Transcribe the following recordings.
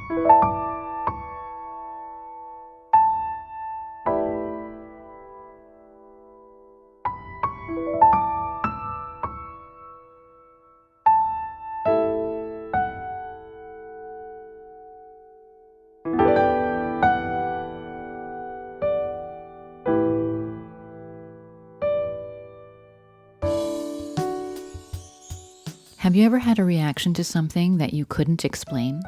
Have you ever had a reaction to something that you couldn't explain?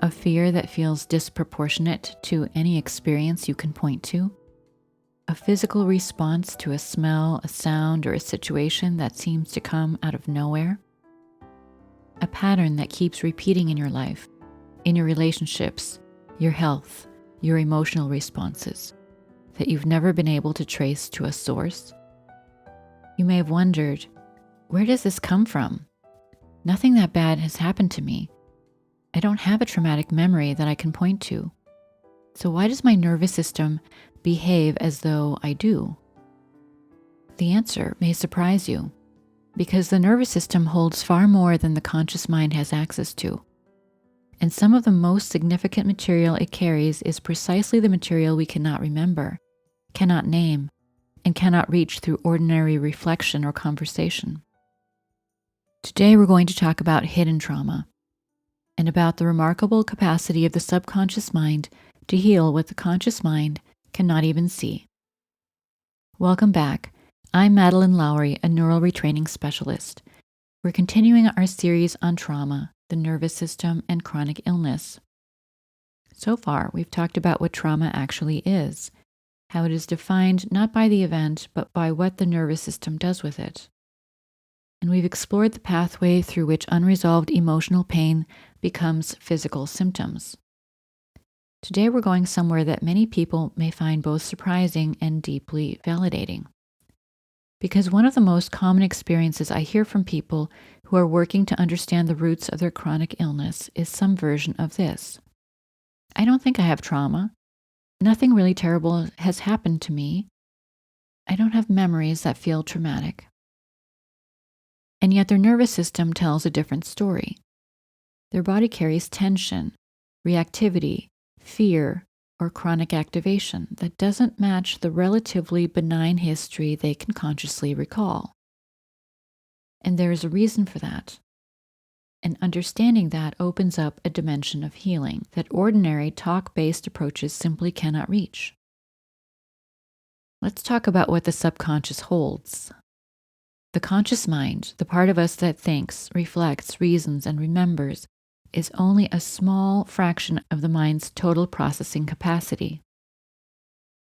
A fear that feels disproportionate to any experience you can point to? A physical response to a smell, a sound, or a situation that seems to come out of nowhere? A pattern that keeps repeating in your life, in your relationships, your health, your emotional responses, that you've never been able to trace to a source? You may have wondered, where does this come from? Nothing that bad has happened to me. I don't have a traumatic memory that I can point to. So why does my nervous system behave as though I do? The answer may surprise you, because the nervous system holds far more than the conscious mind has access to. And some of the most significant material it carries is precisely the material we cannot remember, cannot name, and cannot reach through ordinary reflection or conversation. Today we're going to talk about hidden trauma and about the remarkable capacity of the subconscious mind to heal what the conscious mind cannot even see. Welcome back. I'm Madeleine Lowry, a neural retraining specialist. We're continuing our series on trauma, the nervous system, and chronic illness. So far, we've talked about what trauma actually is, how it is defined not by the event, but by what the nervous system does with it. And we've explored the pathway through which unresolved emotional pain becomes physical symptoms. Today we're going somewhere that many people may find both surprising and deeply validating. Because one of the most common experiences I hear from people who are working to understand the roots of their chronic illness is some version of this. I don't think I have trauma. Nothing really terrible has happened to me. I don't have memories that feel traumatic. And yet their nervous system tells a different story. Their body carries tension, reactivity, fear, or chronic activation that doesn't match the relatively benign history they can consciously recall. And there is a reason for that. And understanding that opens up a dimension of healing that ordinary talk-based approaches simply cannot reach. Let's talk about what the subconscious holds. The conscious mind, the part of us that thinks, reflects, reasons, and remembers, is only a small fraction of the mind's total processing capacity.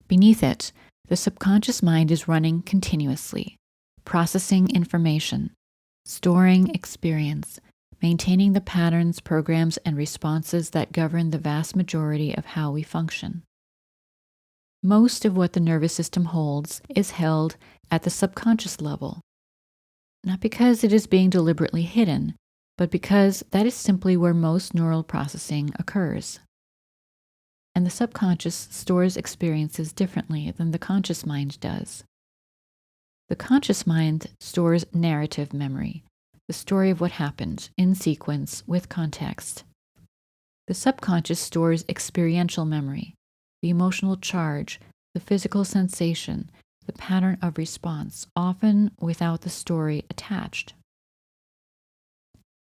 Beneath it, the subconscious mind is running continuously, processing information, storing experience, maintaining the patterns, programs, and responses that govern the vast majority of how we function. Most of what the nervous system holds is held at the subconscious level. Not because it is being deliberately hidden, but because that is simply where most neural processing occurs. And the subconscious stores experiences differently than the conscious mind does. The conscious mind stores narrative memory, the story of what happened, in sequence, with context. The subconscious stores experiential memory, the emotional charge, the physical sensation, the pattern of response, often without the story attached.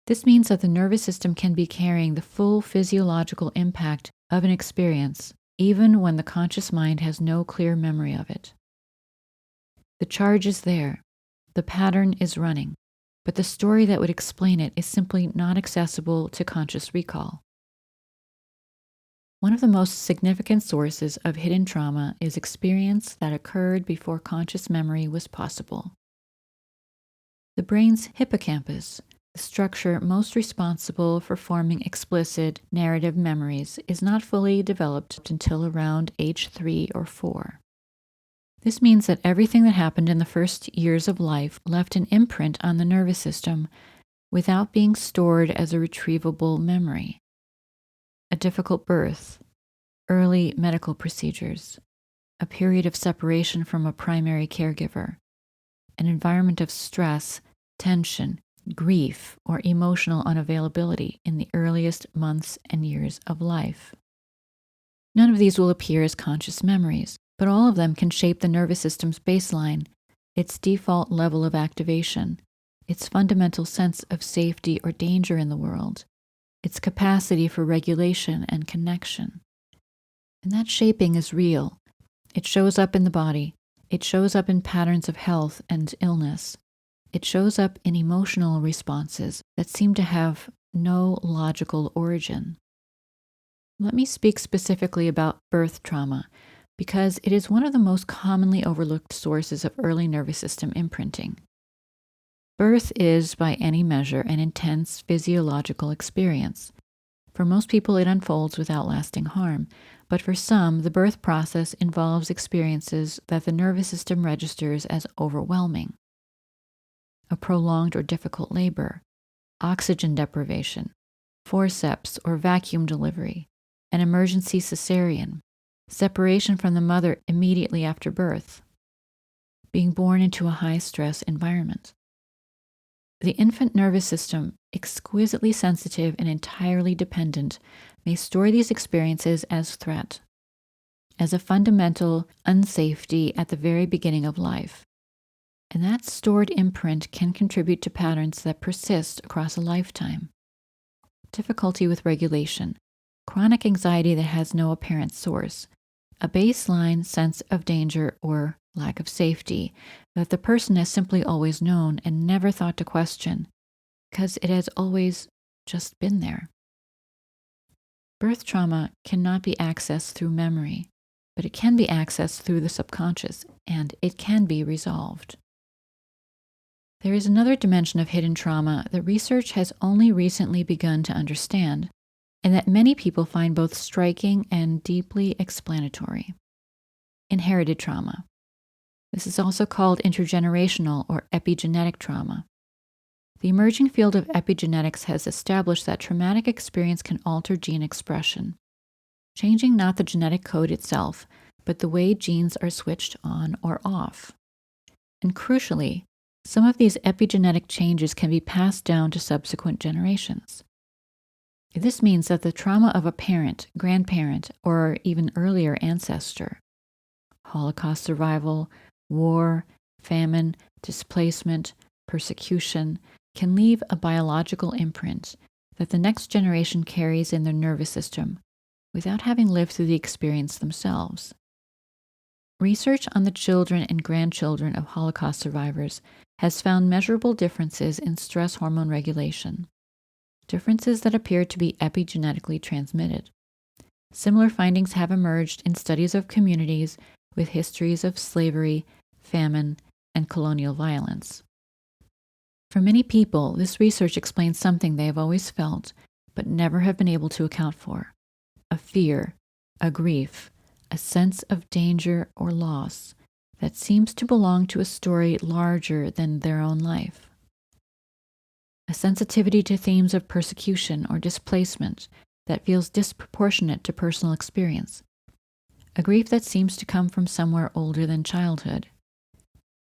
This means that the nervous system can be carrying the full physiological impact of an experience, even when the conscious mind has no clear memory of it. The charge is there, the pattern is running, but the story that would explain it is simply not accessible to conscious recall. One of the most significant sources of hidden trauma is experience that occurred before conscious memory was possible. The brain's hippocampus, the structure most responsible for forming explicit narrative memories, is not fully developed until around age 3 or 4. This means that everything that happened in the first years of life left an imprint on the nervous system without being stored as a retrievable memory. A difficult birth, early medical procedures, a period of separation from a primary caregiver, an environment of stress, tension, grief, or emotional unavailability in the earliest months and years of life. None of these will appear as conscious memories, but all of them can shape the nervous system's baseline, its default level of activation, its fundamental sense of safety or danger in the world, its capacity for regulation and connection. And that shaping is real. It shows up in the body. It shows up in patterns of health and illness. It shows up in emotional responses that seem to have no logical origin. Let me speak specifically about birth trauma, because it is one of the most commonly overlooked sources of early nervous system imprinting. Birth is, by any measure, an intense physiological experience. For most people, it unfolds without lasting harm, but for some, the birth process involves experiences that the nervous system registers as overwhelming. A prolonged or difficult labor, oxygen deprivation, forceps or vacuum delivery, an emergency cesarean, separation from the mother immediately after birth, being born into a high-stress environment. The infant nervous system, exquisitely sensitive and entirely dependent, may store these experiences as threat, as a fundamental unsafety at the very beginning of life. And that stored imprint can contribute to patterns that persist across a lifetime. Difficulty with regulation, chronic anxiety that has no apparent source, a baseline sense of danger or lack of safety that the person has simply always known and never thought to question, because it has always just been there. Birth trauma cannot be accessed through memory, but it can be accessed through the subconscious, and it can be resolved. There is another dimension of hidden trauma that research has only recently begun to understand, and that many people find both striking and deeply explanatory. Inherited trauma. This is also called intergenerational or epigenetic trauma. The emerging field of epigenetics has established that traumatic experience can alter gene expression, changing not the genetic code itself, but the way genes are switched on or off. And crucially, some of these epigenetic changes can be passed down to subsequent generations. This means that the trauma of a parent, grandparent, or even earlier ancestor, Holocaust survival, war, famine, displacement, persecution, can leave a biological imprint that the next generation carries in their nervous system without having lived through the experience themselves. Research on the children and grandchildren of Holocaust survivors has found measurable differences in stress hormone regulation, differences that appear to be epigenetically transmitted. Similar findings have emerged in studies of communities with histories of slavery, famine, and colonial violence. For many people, this research explains something they have always felt, but never have been able to account for: a fear, a grief, a sense of danger or loss that seems to belong to a story larger than their own life. A sensitivity to themes of persecution or displacement that feels disproportionate to personal experience. A grief that seems to come from somewhere older than childhood.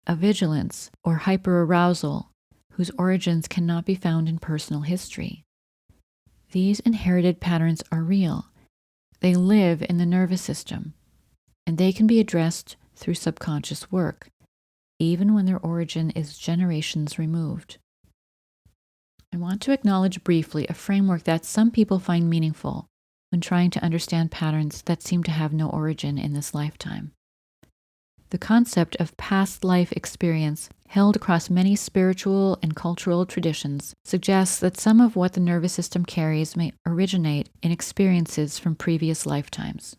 A vigilance or hyperarousal whose origins cannot be found in personal history. These inherited patterns are real. They live in the nervous system, and they can be addressed through subconscious work, even when their origin is generations removed. I want to acknowledge briefly a framework that some people find meaningful when trying to understand patterns that seem to have no origin in this lifetime. The concept of past life experience, held across many spiritual and cultural traditions, suggests that some of what the nervous system carries may originate in experiences from previous lifetimes.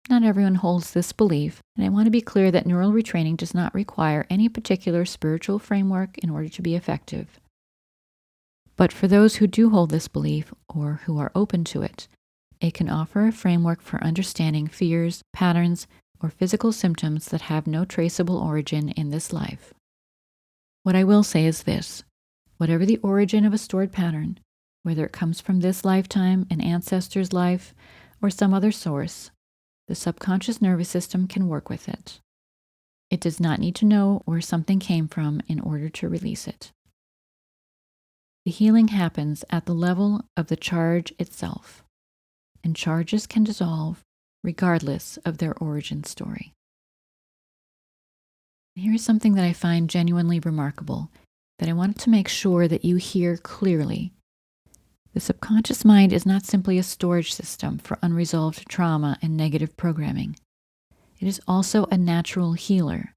Not everyone holds this belief, and I want to be clear that neural retraining does not require any particular spiritual framework in order to be effective. But for those who do hold this belief, or who are open to it can offer a framework for understanding fears, patterns, or physical symptoms that have no traceable origin in this life. What I will say is this: whatever the origin of a stored pattern, whether it comes from this lifetime, an ancestor's life, or some other source, the subconscious nervous system can work with it. It does not need to know where something came from in order to release it. The healing happens at the level of the charge itself, and charges can dissolve regardless of their origin story. Here's something that I find genuinely remarkable that I wanted to make sure that you hear clearly. The subconscious mind is not simply a storage system for unresolved trauma and negative programming. It is also a natural healer.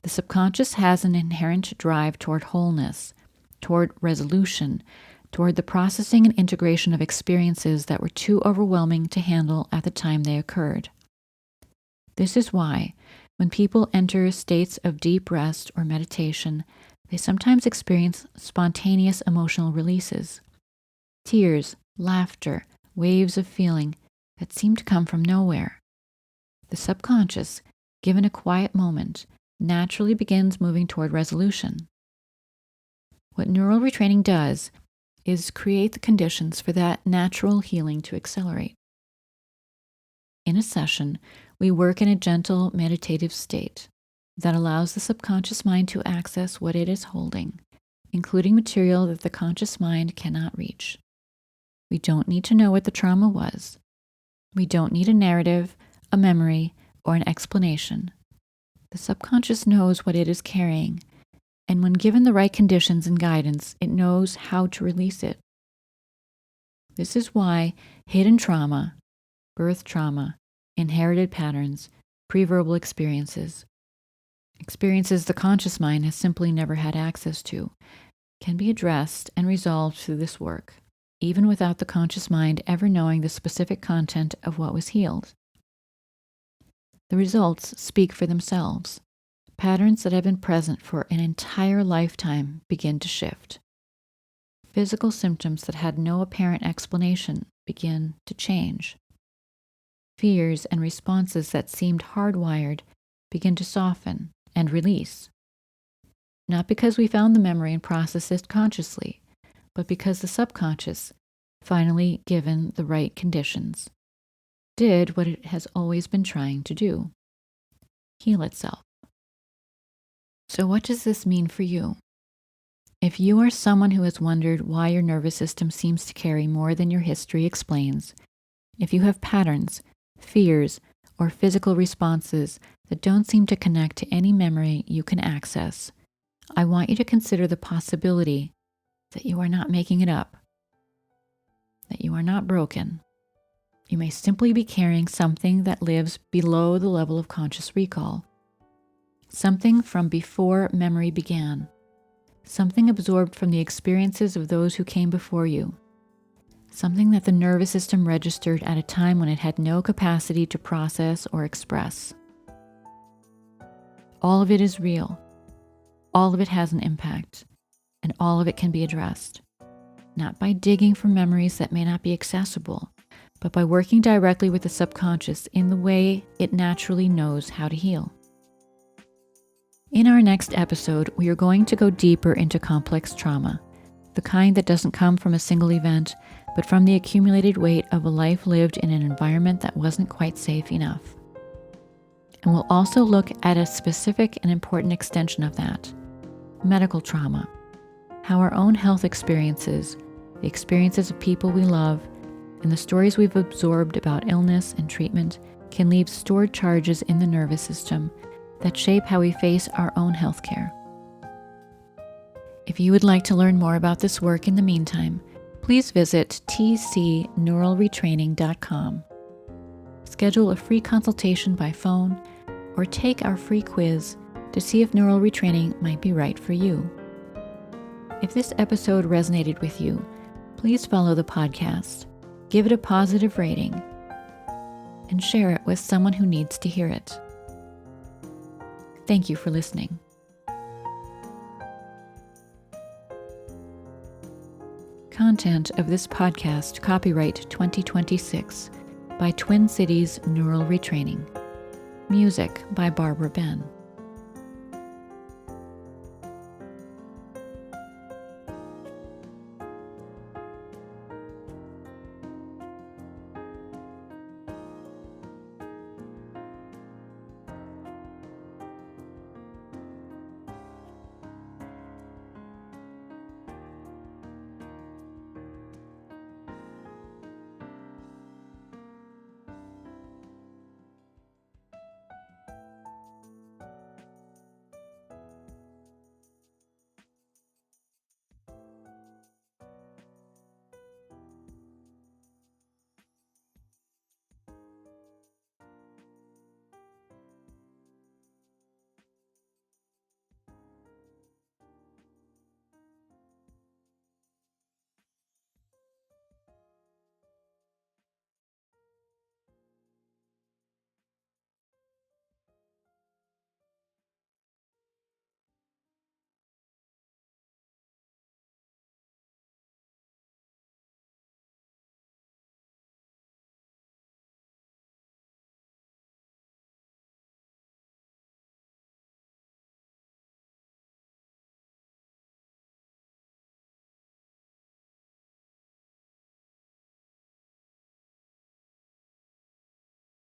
The subconscious has an inherent drive toward wholeness, toward resolution, toward the processing and integration of experiences that were too overwhelming to handle at the time they occurred. This is why, when people enter states of deep rest or meditation, they sometimes experience spontaneous emotional releases. Tears, laughter, waves of feeling that seem to come from nowhere. The subconscious, given a quiet moment, naturally begins moving toward resolution. What neural retraining does is create the conditions for that natural healing to accelerate. In a session, we work in a gentle meditative state that allows the subconscious mind to access what it is holding, including material that the conscious mind cannot reach. We don't need to know what the trauma was. We don't need a narrative, a memory, or an explanation. The subconscious knows what it is carrying, and when given the right conditions and guidance, it knows how to release it. This is why hidden trauma, birth trauma, inherited patterns, pre-verbal experiences the conscious mind has simply never had access to, can be addressed and resolved through this work, even without the conscious mind ever knowing the specific content of what was healed. The results speak for themselves. Patterns that have been present for an entire lifetime begin to shift. Physical symptoms that had no apparent explanation begin to change. Fears and responses that seemed hardwired begin to soften and release. Not because we found the memory and processed it consciously, but because the subconscious, finally given the right conditions, did what it has always been trying to do: heal itself. So what does this mean for you? If you are someone who has wondered why your nervous system seems to carry more than your history explains, if you have patterns, fears, or physical responses that don't seem to connect to any memory you can access, I want you to consider the possibility that you are not making it up, that you are not broken. You may simply be carrying something that lives below the level of conscious recall, something from before memory began, something absorbed from the experiences of those who came before you, something that the nervous system registered at a time when it had no capacity to process or express. All of it is real. All of it has an impact, and all of it can be addressed, not by digging for memories that may not be accessible, but by working directly with the subconscious in the way it naturally knows how to heal. In our next episode, we are going to go deeper into complex trauma, the kind that doesn't come from a single event, but from the accumulated weight of a life lived in an environment that wasn't quite safe enough. And we'll also look at a specific and important extension of that: medical trauma, how our own health experiences, the experiences of people we love, and the stories we've absorbed about illness and treatment can leave stored charges in the nervous system that shape how we face our own health care. If you would like to learn more about this work in the meantime, please visit tcneuralretraining.com. Schedule a free consultation by phone or take our free quiz to see if neural retraining might be right for you. If this episode resonated with you, please follow the podcast, give it a positive rating, and share it with someone who needs to hear it. Thank you for listening. Content of this podcast copyright 2026 by Twin Cities Neural Retraining. Music by Barbara Ben.